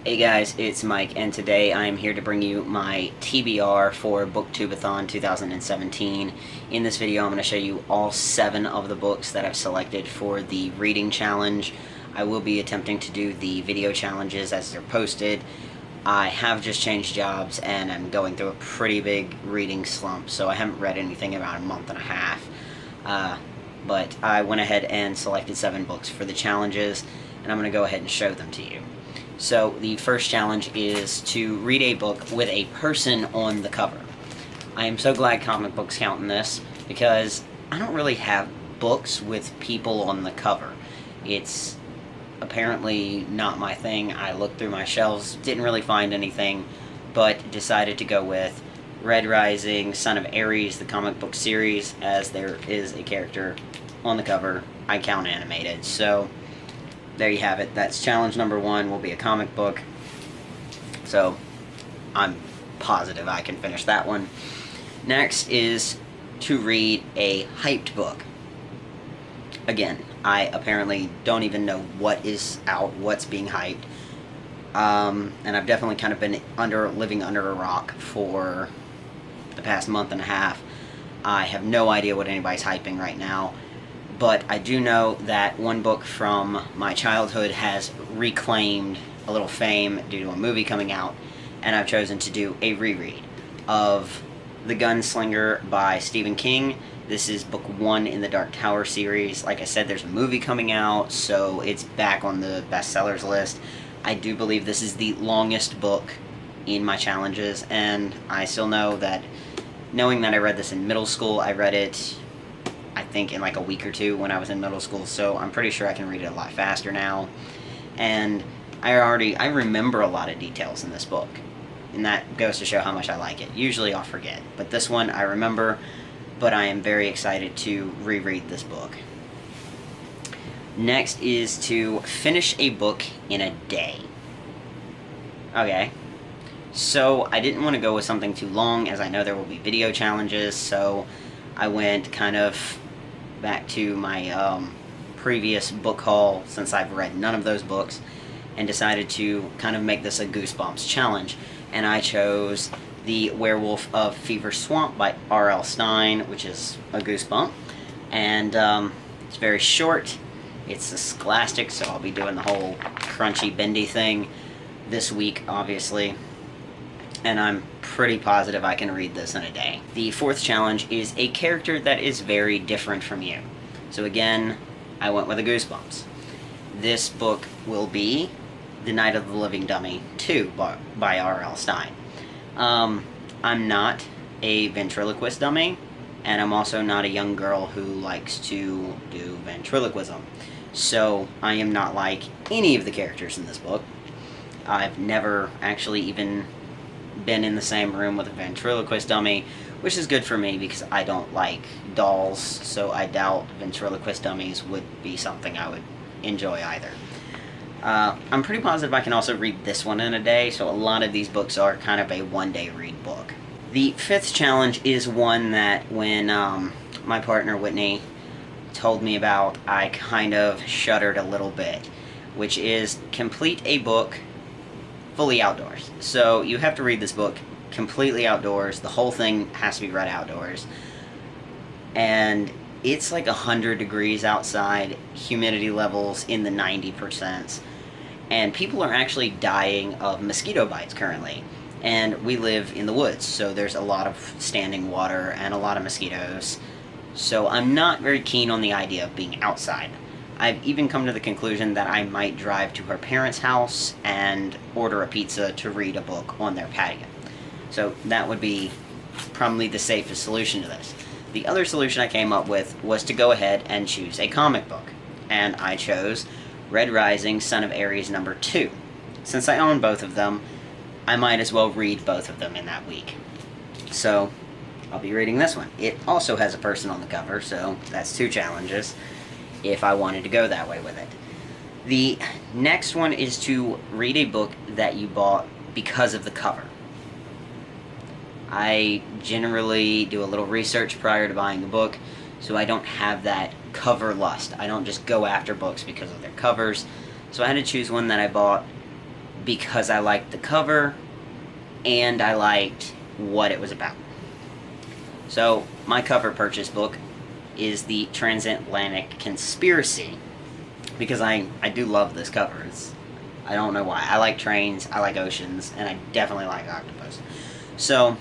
Hey guys, it's Mike, and today I am here to bring you my TBR for Booktube A Thon 2017. In this video, I'm going to show you all 7 of the books that I've selected for the reading challenge. I will be attempting to do the video challenges as they're posted. I have just changed jobs, and I'm going through a pretty big reading slump, so I haven't read anything in about a month and a half. But I went ahead and selected 7 books for the challenges, and I'm going to go ahead and show them to you. So the first challenge is to read a book with a person on the cover. I am so glad comic books count in this, because I don't really have books with people on the cover. It's apparently not my thing. I looked through my shelves, didn't really find anything, but decided to go with Red Rising, Son of Ares, the comic book series, as there is a character on the cover. I count animated, so there you have it. That's challenge number 1, will be a comic book. So I'm positive I can finish that one. Next is to read a hyped book. Again, I apparently don't even know what is out, what's being hyped. And I've definitely kind of been living under a rock for the past month and a half. I have no idea what anybody's hyping right now. But I do know that one book from my childhood has reclaimed a little fame due to a movie coming out, and I've chosen to do a reread of The Gunslinger by Stephen King. This is book 1 in the Dark Tower series. Like I said, there's a movie coming out, so it's back on the bestsellers list. I do believe this is the longest book in my challenges, and I still know that, knowing that I read this in middle school, I read it I think in like a week or 2 when I was in middle school, so I'm pretty sure I can read it a lot faster now. And I remember a lot of details in this book, and that goes to show how much I like it. Usually I'll forget, but this one I remember, but I am very excited to reread this book. Next is to finish a book in a day. Okay, so I didn't want to go with something too long, as I know there will be video challenges, so I went kind of back to my previous book haul, since I've read none of those books, and decided to kind of make this a Goosebumps challenge. And I chose The Werewolf of Fever Swamp by R.L. Stine, which is a goosebump. And it's very short. It's a scholastic, so I'll be doing the whole crunchy, bendy thing this week, obviously. And I'm pretty positive I can read this in a day. The 4th challenge is a character that is very different from you. So again, I went with a Goosebumps. This book will be The Night of the Living Dummy 2 by R.L. Stine. I'm not a ventriloquist dummy, and I'm also not a young girl who likes to do ventriloquism. So I am not like any of the characters in this book. I've never actually even been in the same room with a ventriloquist dummy, which is good for me because I don't like dolls, so I doubt ventriloquist dummies would be something I would enjoy either. I'm pretty positive I can also read this one in a day, so a lot of these books are kind of a one-day read book. The 5th challenge is one that when my partner Whitney told me about, I kind of shuddered a little bit, which is complete a book fully outdoors. So you have to read this book completely outdoors. The whole thing has to be read outdoors. And it's like 100 degrees outside, humidity levels in the 90%. And people are actually dying of mosquito bites currently. And we live in the woods, so there's a lot of standing water and a lot of mosquitoes. So I'm not very keen on the idea of being outside. I've even come to the conclusion that I might drive to her parents' house and order a pizza to read a book on their patio. So that would be probably the safest solution to this. The other solution I came up with was to go ahead and choose a comic book. And I chose Red Rising, Son of Ares number 2. Since I own both of them, I might as well read both of them in that week. So I'll be reading this one. It also has a person on the cover, so that's 2 challenges if I wanted to go that way with it. The next one is to read a book that you bought because of the cover. I generally do a little research prior to buying a book, so I don't have that cover lust. I don't just go after books because of their covers. So I had to choose one that I bought because I liked the cover and I liked what it was about. So, my cover purchase book is the Transatlantic Conspiracy, because I do love this cover. I don't know why. I like trains, I like oceans, and I definitely like octopus. So,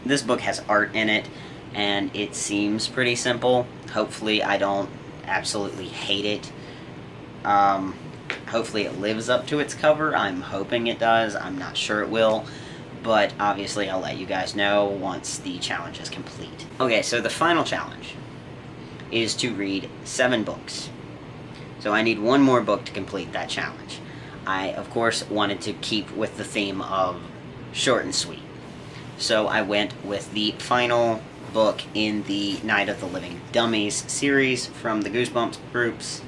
this book has art in it, and it seems pretty simple. Hopefully I don't absolutely hate it. Hopefully it lives up to its cover. I'm hoping it does. I'm not sure it will. But obviously I'll let you guys know once the challenge is complete. Okay, so the final challenge is to read 7 books. So I need 1 more book to complete that challenge. I, of course, wanted to keep with the theme of short and sweet. So I went with the final book in the Night of the Living Dummies series from the Goosebumps groups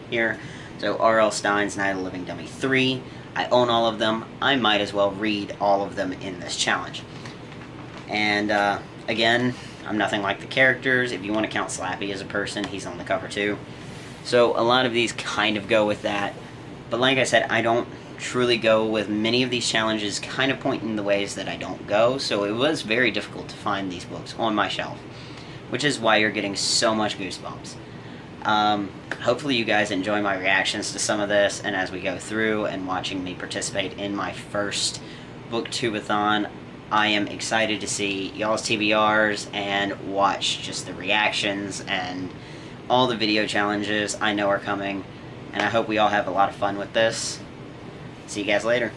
here. So R.L. Stine's Night of the Living Dummy 3. I own all of them. I might as well read all of them in this challenge. And again, I'm nothing like the characters. If you want to count Slappy as a person, he's on the cover too. So a lot of these kind of go with that. But like I said, I don't truly go with many of these challenges, kind of point in the ways that I don't go. So it was very difficult to find these books on my shelf, which is why you're getting so much Goosebumps. Hopefully you guys enjoy my reactions to some of this, and as we go through and watching me participate in my first Booktube A Thon, I am excited to see y'all's TBRs and watch just the reactions and all the video challenges I know are coming, and I hope we all have a lot of fun with this. See you guys later.